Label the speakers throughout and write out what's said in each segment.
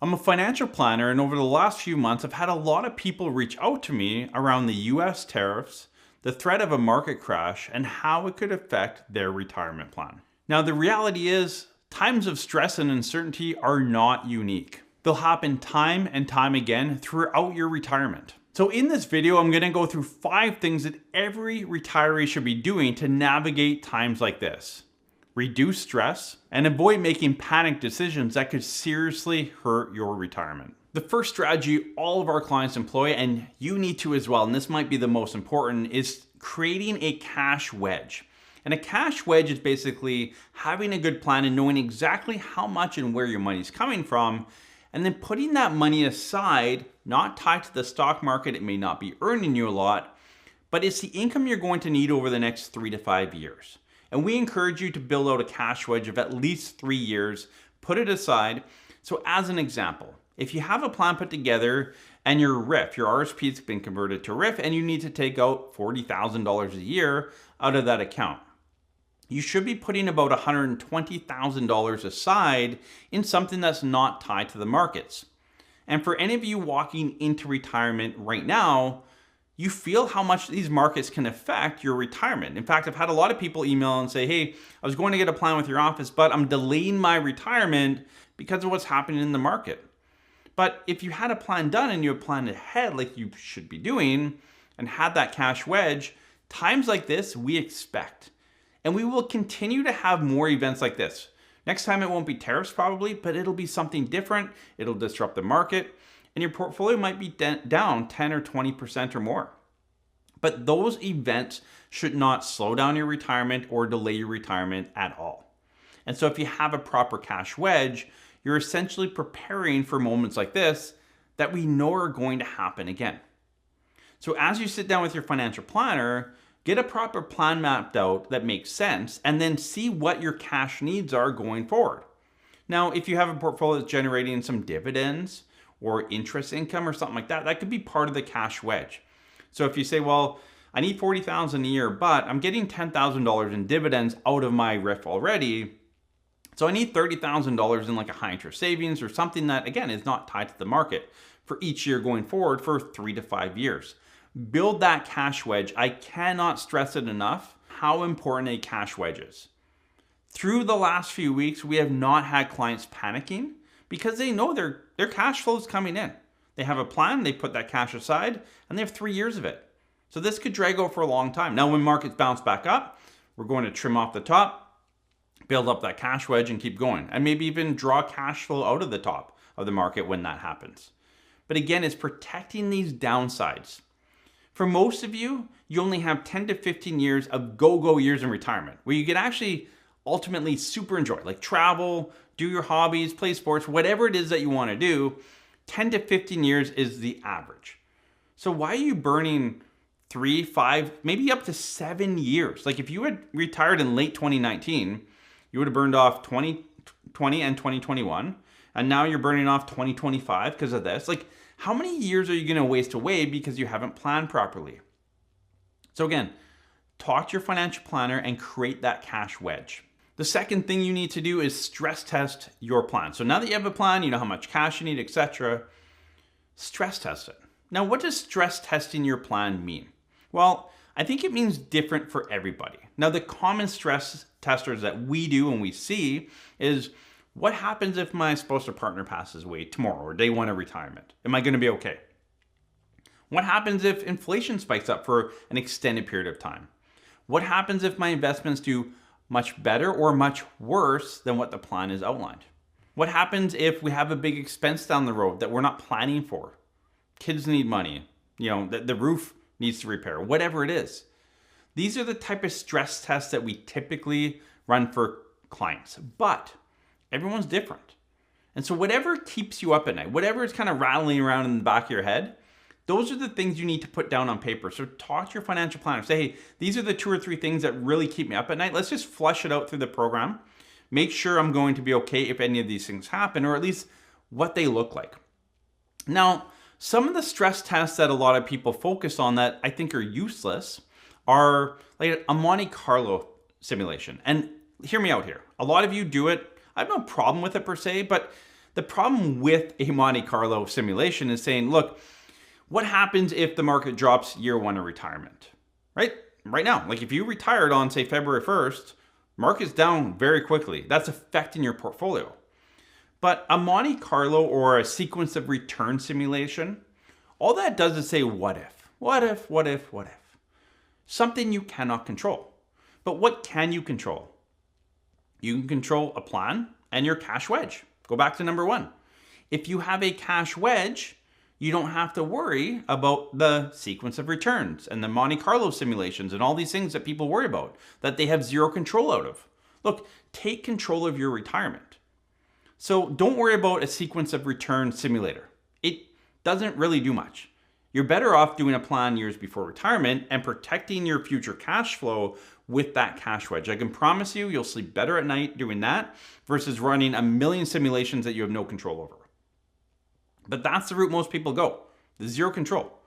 Speaker 1: I'm a financial planner, and over the last few months, I've had a lot of people reach out to me around the US tariffs, the threat of a market crash, and how it could affect their retirement plan. Now, the reality is, times of stress and uncertainty are not unique. They'll happen time and time again throughout your retirement. So in this video, I'm gonna go through 5 things that every retiree should be doing to navigate times like this. Reduce stress, and avoid making panic decisions that could seriously hurt your retirement. The first strategy all of our clients employ, and you need to as well, and this might be the most important, is creating a cash wedge. And a cash wedge is basically having a good plan and knowing exactly how much and where your money's coming from, and then putting that money aside, not tied to the stock market. It may not be earning you a lot, but it's the income you're going to need over the next 3 to 5 years. And we encourage you to build out a cash wedge of at least 3 years, put it aside. So as an example, if you have a plan put together and your RIF, your RSP has been converted to RIF, and you need to take out $40,000 a year out of that account, you should be putting about $120,000 aside in something that's not tied to the markets. And for any of you walking into retirement right now, you feel how much these markets can affect your retirement. In fact, I've had a lot of people email and say, hey, I was going to get a plan with your office, but I'm delaying my retirement because of what's happening in the market. But if you had a plan done and you had planned ahead like you should be doing and had that cash wedge, times like this we expect. And we will continue to have more events like this. Next time it won't be tariffs probably, but it'll be something different. It'll disrupt the market. And your portfolio might be down 10 or 20% or more. But those events should not slow down your retirement or delay your retirement at all. And so if you have a proper cash wedge, you're essentially preparing for moments like this that we know are going to happen again. So as you sit down with your financial planner, get a proper plan mapped out that makes sense, and then see what your cash needs are going forward. Now, if you have a portfolio that's generating some dividends, or interest income or something like that, that could be part of the cash wedge. So if you say, well, I need $40,000 a year, but I'm getting $10,000 in dividends out of my RIF already, so I need $30,000 in like a high interest savings or something that, again, is not tied to the market for each year going forward for 3 to 5 years. Build that cash wedge. I cannot stress it enough how important a cash wedge is. Through the last few weeks, we have not had clients panicking because they know their cash flow is coming in. They have a plan, they put that cash aside, and they have 3 years of it. So this could drag out for a long time. Now, when markets bounce back up, we're going to trim off the top, build up that cash wedge, and keep going. And maybe even draw cash flow out of the top of the market when that happens. But again, it's protecting these downsides. For most of you, you only have 10 to 15 years of go-go years in retirement, where you can actually ultimately super enjoy, like travel, do your hobbies, play sports, whatever it is that you want to do. 10 to 15 years is the average. So why are you burning 3, 5, maybe up to 7 years? Like if you had retired in late 2019, you would have burned off 2020 and 2021, and now you're burning off 2025 because of this. Like, how many years are you going to waste away because you haven't planned properly? So again, talk to your financial planner and create that cash wedge. The second thing you need to do is stress test your plan. So now that you have a plan, you know how much cash you need, etc., stress test it. Now, what does stress testing your plan mean? Well, I think it means different for everybody. Now, the common stress testers that we do and we see is, what happens if my spouse or partner passes away tomorrow or day 1 of retirement? Am I going to be okay? What happens if inflation spikes up for an extended period of time? What happens if my investments do much better or much worse than what the plan is outlined? What happens if we have a big expense down the road that we're not planning for? Kids need money, the roof needs to repair, whatever it is. These are the type of stress tests that we typically run for clients, but everyone's different. And so whatever keeps you up at night, whatever is kind of rattling around in the back of your head, those are the things you need to put down on paper. So talk to your financial planner. Say, hey, these are the 2 or 3 things that really keep me up at night. Let's just flush it out through the program. Make sure I'm going to be okay if any of these things happen, or at least what they look like. Now, some of the stress tests that a lot of people focus on that I think are useless are like a Monte Carlo simulation. And hear me out here. A lot of you do it. I have no problem with it per se, but The problem with a Monte Carlo simulation is saying, look, what happens if the market drops year one of retirement, right? Right now, like if you retired on, say, February 1st, market's down very quickly. That's affecting your portfolio. But a Monte Carlo or a sequence of return simulation, all that does is say, what if? What if, what if, what if? Something you cannot control. But what can you control? You can control a plan and your cash wedge. Go back to number one. If you have a cash wedge, you don't have to worry about the sequence of returns and the Monte Carlo simulations and all these things that people worry about that they have zero control out of. Look, take control of your retirement. So don't worry about a sequence of return simulator. It doesn't really do much. You're better off doing a plan years before retirement and protecting your future cash flow with that cash wedge. I can promise you, you'll sleep better at night doing that versus running a million simulations that you have no control over. But that's the route most people go, the zero control.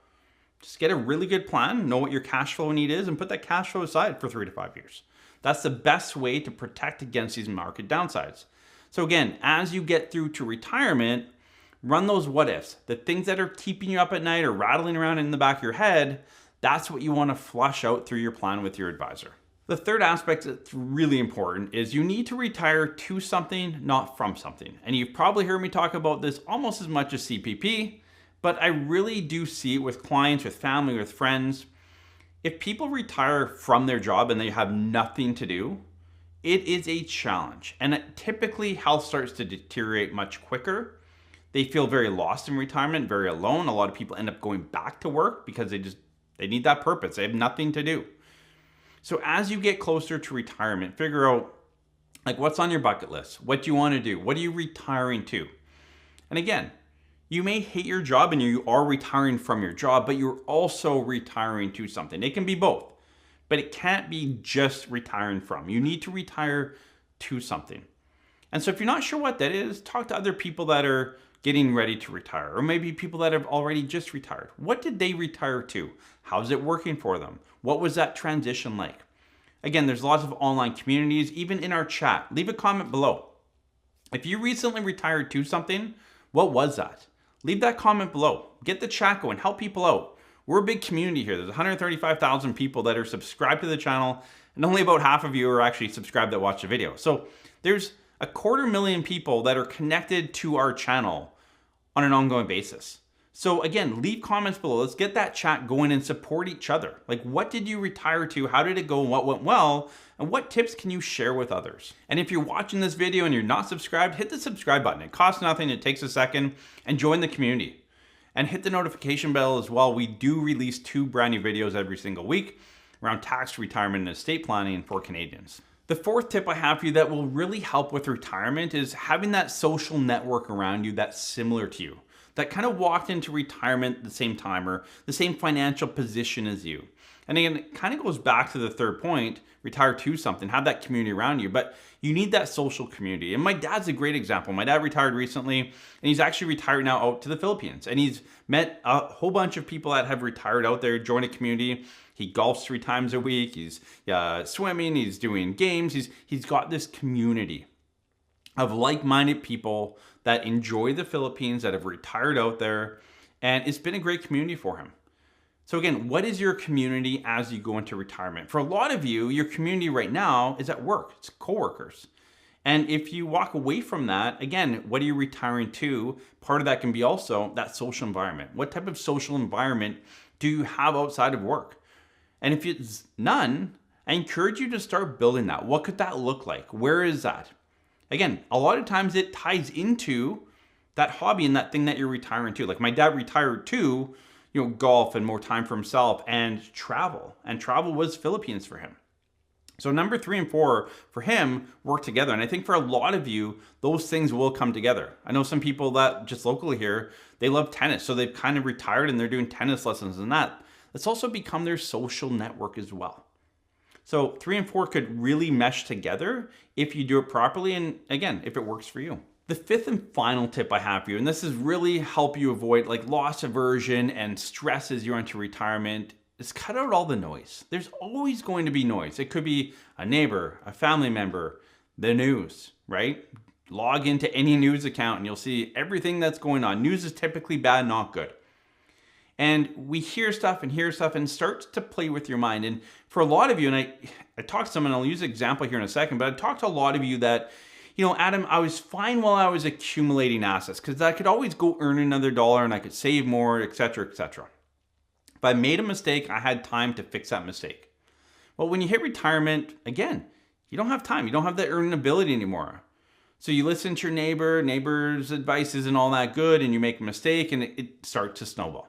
Speaker 1: Just get a really good plan, know what your cash flow need is, and put that cash flow aside for 3 to 5 years. That's the best way to protect against these market downsides. So again, as you get through to retirement, run those what ifs, the things that are keeping you up at night or rattling around in the back of your head. That's what you want to flush out through your plan with your advisor. The third aspect that's really important is you need to retire to something, not from something. And you've probably heard me talk about this almost as much as CPP, but I really do see it with clients, with family, with friends. If people retire from their job and they have nothing to do, it is a challenge. And typically health starts to deteriorate much quicker. They feel very lost in retirement, very alone. A lot of people end up going back to work because they need that purpose. They have nothing to do. So as you get closer to retirement, figure out like what's on your bucket list. What do you want to do? What are you retiring to? And again, you may hate your job and you are retiring from your job, but you're also retiring to something. It can be both, but it can't be just retiring from. You need to retire to something. And so if you're not sure what that is, talk to other people that are getting ready to retire, or maybe people that have already just retired. What did they retire to? How's it working for them? What was that transition like? Again, there's lots of online communities, even in our chat. Leave a comment below. If you recently retired to something, what was that? Leave that comment below. Get the chat going, help people out. We're a big community here. There's 135,000 people that are subscribed to the channel, and only about half of you are actually subscribed that watch the video. So there's 250,000 people that are connected to our channel on an ongoing basis. So again, leave comments below. Let's get that chat going and support each other. Like, what did you retire to? How did it go? What went well? And what tips can you share with others? And if you're watching this video and you're not subscribed, hit the subscribe button. It costs nothing. It takes a second, and join the community. And hit the notification bell as well. We do release 2 brand new videos every single week around tax, retirement, and estate planning for Canadians. The fourth tip I have for you that will really help with retirement is having that social network around you that's similar to you, that kind of walked into retirement at the same time or the same financial position as you. And again, it kind of goes back to the third point, retire to something, have that community around you, but you need that social community. And my dad's a great example. My dad retired recently, and he's actually retired now out to the Philippines. And he's met a whole bunch of people that have retired out there, joined a community. He golfs 3 times a week. He's swimming. He's doing games. He's got this community of like-minded people that enjoy the Philippines, that have retired out there, and it's been a great community for him. So again, what is your community as you go into retirement? For a lot of you, your community right now is at work. It's coworkers. And if you walk away from that, again, what are you retiring to? Part of that can be also that social environment. What type of social environment do you have outside of work? And if it's none, I encourage you to start building that. What could that look like? Where is that? Again, a lot of times it ties into that hobby and that thing that you're retiring to. Like my dad retired to, golf and more time for himself and travel. And travel was Philippines for him. So number 3 and 4 for him work together. And I think for a lot of you, those things will come together. I know some people that just locally here, they love tennis. So they've kind of retired and they're doing tennis lessons and that. It's also become their social network as well. So 3 and 4 could really mesh together if you do it properly. And again, if it works for you. The 5th and final tip I have for you, and this is really help you avoid like loss aversion and stress as you're into retirement, is cut out all the noise. There's always going to be noise. It could be a neighbor, a family member, the news, right? log into any news account and you'll see everything that's going on. News is typically bad, not good. And we hear stuff and it starts to play with your mind. And for a lot of you, and I talked to someone, I'll use an example here in a second, but I talked to a lot of you that, Adam, I was fine while I was accumulating assets because I could always go earn another dollar and I could save more, et cetera, et cetera. If I made a mistake, I had time to fix that mistake. Well, when you hit retirement, again, you don't have time. You don't have that earning ability anymore. So you listen to your neighbor's advice isn't all that good, and you make a mistake and it starts to snowball.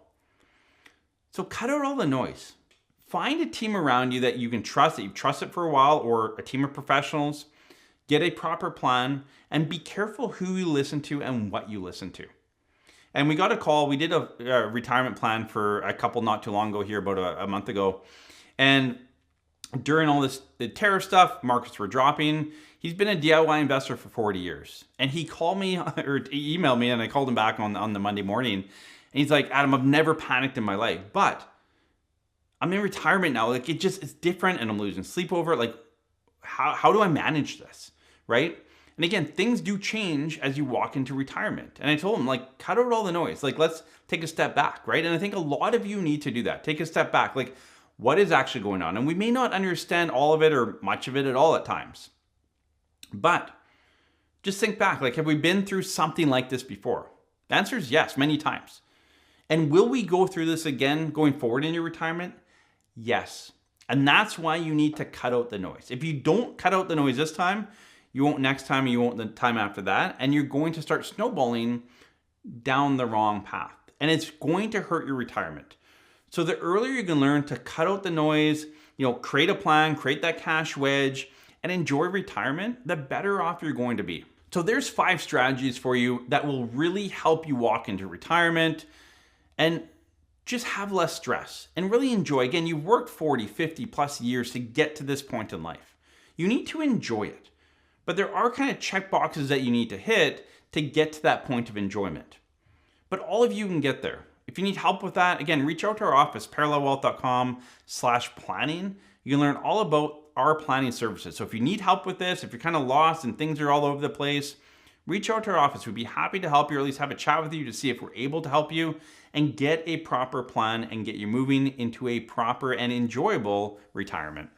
Speaker 1: So cut out all the noise. Find a team around you that you can trust, that you've trusted for a while, or a team of professionals. Get a proper plan and be careful who you listen to and what you listen to. And we got a call. We did a retirement plan for a couple not too long ago here, about a month ago. And during all this, the tariff stuff, markets were dropping. He's been a DIY investor for 40 years. And he called me or he emailed me, and I called him back on the Monday morning. And he's like, Adam, I've never panicked in my life, but I'm in retirement now. Like it's different, and I'm losing sleep over it. Like, how do I manage this? Right? And again, things do change as you walk into retirement. And I told him, like, cut out all the noise. Like, let's take a step back, right? And I think a lot of you need to do that. Take a step back. Like, what is actually going on? And we may not understand all of it or much of it at all at times. But just think back. Like, have we been through something like this before? The answer is yes, many times. And will we go through this again going forward in your retirement? Yes. And that's why you need to cut out the noise. If you don't cut out the noise this time, you won't next time, and you won't the time after that. And you're going to start snowballing down the wrong path. And it's going to hurt your retirement. So the earlier you can learn to cut out the noise, create a plan, create that cash wedge, and enjoy retirement, the better off you're going to be. So there's 5 strategies for you that will really help you walk into retirement and just have less stress and really enjoy. Again, you've worked 40, 50 plus years to get to this point in life. You need to enjoy it. But there are kind of check boxes that you need to hit to get to that point of enjoyment. But all of you can get there. If you need help with that, again, reach out to our office, parallelwealth.com/planning. You can learn all about our planning services. So if you need help with this, if you're kind of lost and things are all over the place, reach out to our office. We'd be happy to help you, or at least have a chat with you to see if we're able to help you and get a proper plan and get you moving into a proper and enjoyable retirement.